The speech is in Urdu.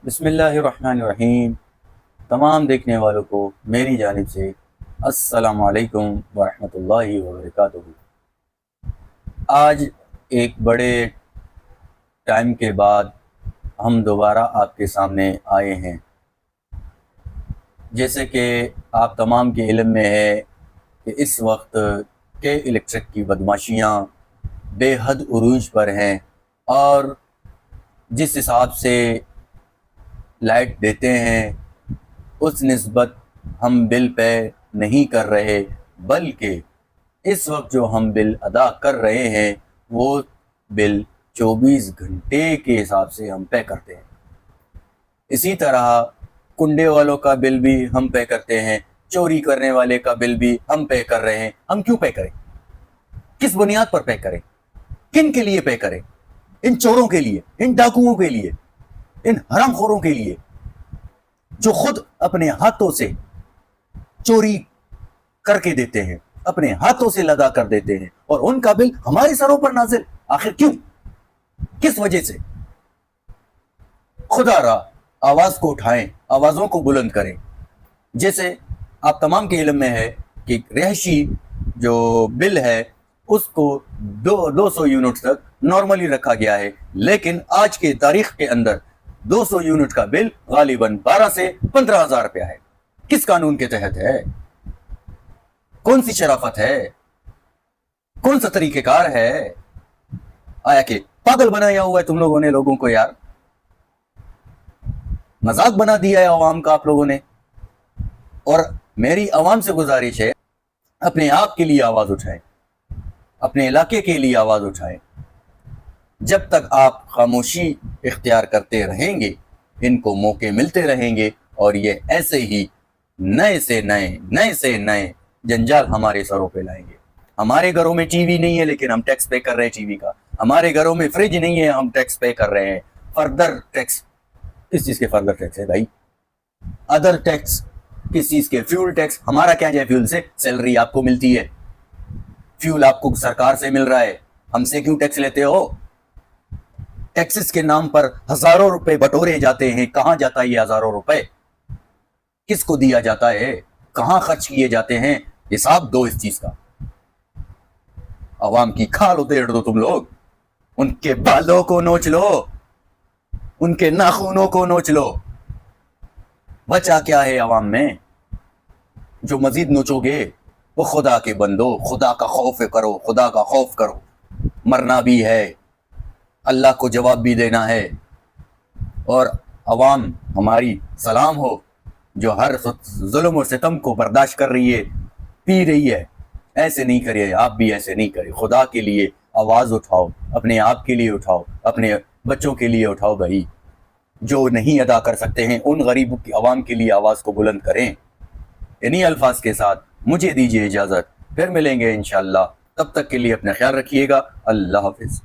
بسم اللہ الرحمن الرحیم۔ تمام دیکھنے والوں کو میری جانب سے السلام علیکم ورحمۃ اللہ وبرکاتہ۔ آج ایک بڑے ٹائم کے بعد ہم دوبارہ آپ کے سامنے آئے ہیں۔ جیسے کہ آپ تمام کے علم میں ہے کہ اس وقت کے الیکٹرک کی بدماشیاں بے حد عروج پر ہیں، اور جس حساب سے لائٹ دیتے ہیں اس نسبت ہم بل پے نہیں کر رہے، بلکہ اس وقت جو ہم بل ادا کر رہے ہیں وہ بل 24 گھنٹے کے حساب سے ہم پے کرتے ہیں۔ اسی طرح کنڈے والوں کا بل بھی ہم پے کرتے ہیں، چوری کرنے والے کا بل بھی ہم پے کر رہے ہیں۔ ہم کیوں پے کریں؟ کس بنیاد پر پے کریں؟ کن کے لیے پے کریں؟ ان چوروں کے لیے، ان ڈاکوؤں کے لیے، ان حرام خوروں کے لیے جو خود اپنے ہاتھوں سے چوری کر کے دیتے ہیں، اپنے ہاتھوں سے لگا کر دیتے ہیں، اور ان کا بل ہمارے سروں پر نازل۔ آخر کیوں؟ کس وجہ سے؟ خدا را آواز کو اٹھائیں، آوازوں کو بلند کریں۔ جیسے آپ تمام کے علم میں ہے کہ رہائشی جو بل ہے اس کو 200 یونٹ تک نارملی رکھا گیا ہے، لیکن آج کے تاریخ کے اندر 200 یونٹ کا بل غالباً 12 سے 15,000 روپیہ ہے۔ کس قانون کے تحت ہے؟ کون سی شرافت ہے؟ کون سا طریقہ کار ہے؟ آیا کہ پاگل بنایا ہوا ہے تم لوگوں نے لوگوں کو؟ یار مذاق بنا دیا ہے عوام کا آپ لوگوں نے۔ اور میری عوام سے گزارش ہے، اپنے آپ کے لیے آواز اٹھائیں، اپنے علاقے کے لیے آواز اٹھائیں۔ جب تک آپ خاموشی اختیار کرتے رہیں گے ان کو موقع ملتے رہیں گے، اور یہ ایسے ہی نئے سے نئے جنجال ہمارے سروں پہ لائیں گے۔ ہمارے گھروں میں ٹی وی نہیں ہے لیکن ہم ٹیکس پے کر رہے ہیں ٹی وی کا۔ ہمارے گھروں میں فریج نہیں ہے، ہم ٹیکس پے کر رہے ہیں۔ فردر ٹیکس کس چیز کے فردر ٹیکس ہے بھائی؟ ادر ٹیکس کس چیز کے؟ Fuel tax. ہمارا کیا جائے فیول سے؟ سیلری آپ کو ملتی ہے، فیول آپ کو سرکار سے مل رہا ہے، ہم سے کیوں ٹیکس لیتے ہو؟ ٹیکسز کے نام پر ہزاروں روپے بٹورے جاتے ہیں۔ کہاں جاتا ہے یہ ہزاروں روپے؟ کس کو دیا جاتا ہے؟ کہاں خرچ کیے جاتے ہیں؟ حساب دو اس چیز کا۔ عوام کی کھال ادھیڑ دو تم لوگ، ان کے بالوں کو نوچ لو، ان کے ناخنوں کو نوچ لو۔ بچا کیا ہے عوام میں جو مزید نوچو گے؟ وہ خدا کے بندو، خدا کا خوف کرو، خدا کا خوف کرو۔ مرنا بھی ہے، اللہ کو جواب بھی دینا ہے، اور عوام ہماری سلام ہو جو ہر ظلم و ستم کو برداشت کر رہی ہے، پی رہی ہے۔ ایسے نہیں کریے، آپ بھی ایسے نہیں کریں۔ خدا کے لیے آواز اٹھاؤ، اپنے آپ کے لیے اٹھاؤ، اپنے بچوں کے لیے اٹھاؤ بھائی۔ جو نہیں ادا کر سکتے ہیں ان غریب کی عوام کے لیے آواز کو بلند کریں۔ انہی الفاظ کے ساتھ مجھے دیجیے اجازت، پھر ملیں گے انشاءاللہ۔ تب تک کے لیے اپنا خیال رکھیے گا۔ اللہ حافظ۔